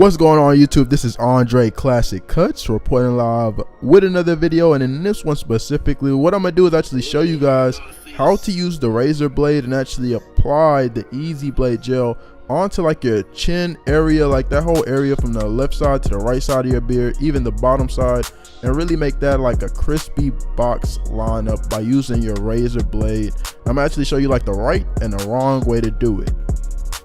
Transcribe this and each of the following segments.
What's going on YouTube? This is Andre Classic Cuts reporting live with another video, and in this one specifically what I'm gonna do is actually show you guys how to use the razor blade and actually apply the easy blade gel onto like your chin area, like that whole area from the left side to the right side of your beard, even the bottom side, and really make that like a crispy box lineup by using your razor blade. I'm gonna actually show you like the right and the wrong way to do it.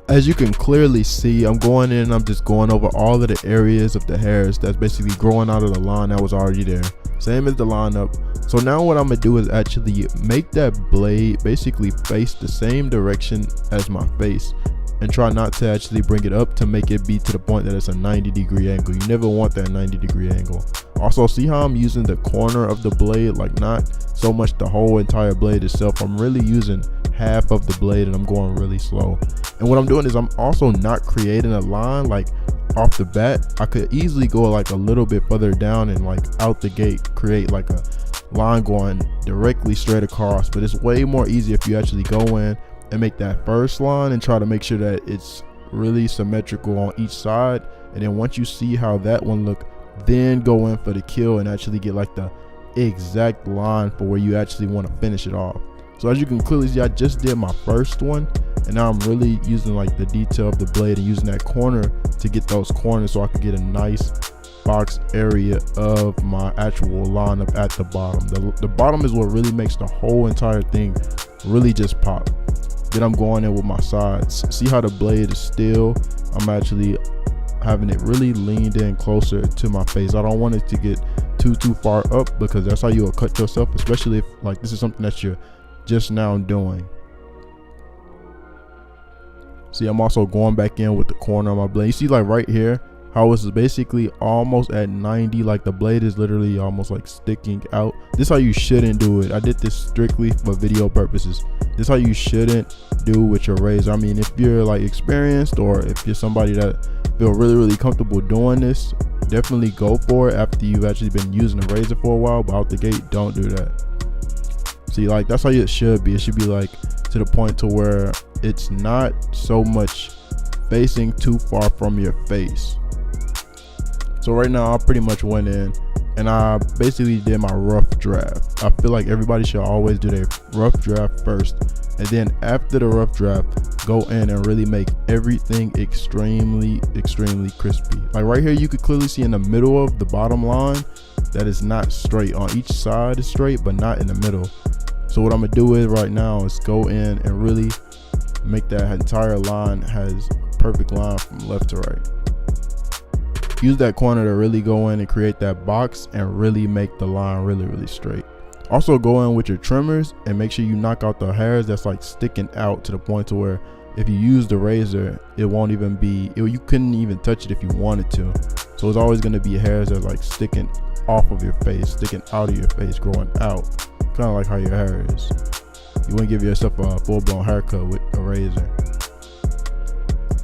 As you can clearly see, I'm going in and I'm just going over all of the areas of the hairs that's basically growing out of the line that was already there, same as the lineup. So now what I'm gonna do is actually make that blade basically face the same direction as my face, and try not to actually bring it up to make it be to the point that it's a 90-degree angle. You never want that 90-degree angle. Also, see how I'm using the corner of the blade, like not so much the whole entire blade itself. I'm really using half of the blade and I'm going really slow. And what I'm doing is I'm also not creating a line like off the bat. I could easily go like a little bit further down and like out the gate create like a line going directly straight across, but it's way more easy if you actually go in and make that first line and try to make sure that it's really symmetrical on each side. And then once you see how that one look, then go in for the kill and actually get like the exact line for where you actually want to finish it off. So as you can clearly see, I just did my first one, and now I'm really using like the detail of the blade and using that corner to get those corners so I can get a nice box area of my actual lineup at the bottom. The bottom is what really makes the whole entire thing really just pop. Then I'm going in with my sides. See how the blade is still, I'm actually having it really leaned in closer to my face. I don't want it to get too far up, because that's how you'll cut yourself, especially if like this is something that you're just now doing. See, I'm also going back in with the corner of my blade. You see like right here how it's basically almost at 90, like the blade is literally almost like sticking out. This is how you shouldn't do it. I did this strictly for video purposes. This is how you shouldn't do with your razor. I mean, if you're like experienced, or if you're somebody that feel really comfortable doing this, definitely go for it after you've actually been using the razor for a while. But out the gate, don't do that. See, like that's how it should be. It should be like to the point to where it's not so much facing too far from your face. So right now I pretty much went in and I basically did my rough draft. I feel like everybody should always do their rough draft first, and then after the rough draft, go in and really make everything extremely crispy. Like right here, you could clearly see in the middle of the bottom line that is not straight. On each side is straight, but not in the middle. So what I'm gonna do is right now is go in and really make that entire line has a perfect line from left to right. Use that corner to really go in and create that box and really make the line really straight. Also go in with your trimmers and make sure you knock out the hairs that's like sticking out to the point to where if you use the razor, it won't even be, you couldn't even touch it if you wanted to. So it's always going to be hairs that's like sticking off of your face, sticking out of your face, growing out, kind of like how your hair is. You wouldn't give yourself a full-blown haircut with a razor.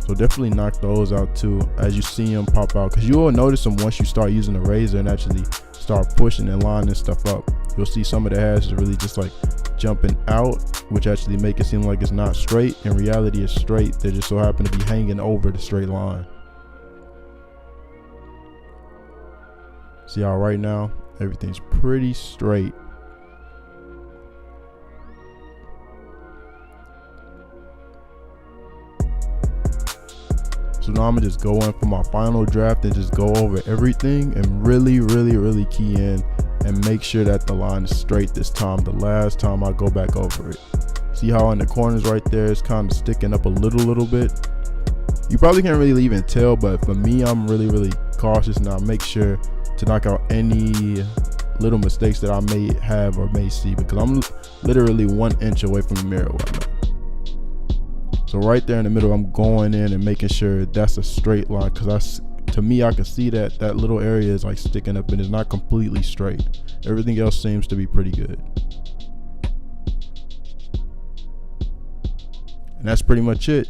So definitely knock those out too as you see them pop out, because you will notice them once you start using the razor and actually start pushing and lining stuff up. You'll see some of the hairs is really just like jumping out, which actually make it seem like it's not straight. In reality, it's straight. They just so happen to be hanging over the straight line. See how right now everything's pretty straight. So now I'm gonna just go in for my final draft and just go over everything and really key in and make sure that the line is straight this time, the last time I go back over it. See how in the corners right there it's kind of sticking up a little bit. You probably can't really even tell, but for me, I'm really cautious now. Make sure to knock out any little mistakes that I may have or may see, because I'm literally 1 inch away from the mirror right now. So right there in the middle, I'm going in and making sure that's a straight line, because to me, I can see that that little area is like sticking up and it's not completely straight. Everything else seems to be pretty good. And that's pretty much it.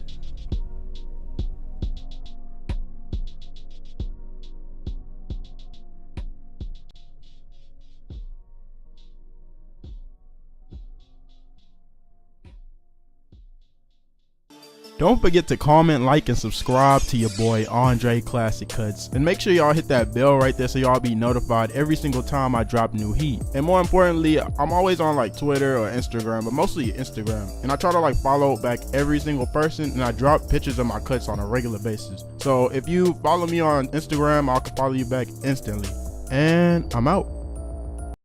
Don't forget to comment, like, and subscribe to your boy Andre Classic Cuts, and make sure y'all hit that bell right there so y'all be notified every single time I drop new heat. And more importantly, I'm always on like Twitter or Instagram, but mostly Instagram, and I try to like follow back every single person, and I drop pictures of my cuts on a regular basis. So if you follow me on Instagram, I'll follow you back instantly. And I'm out.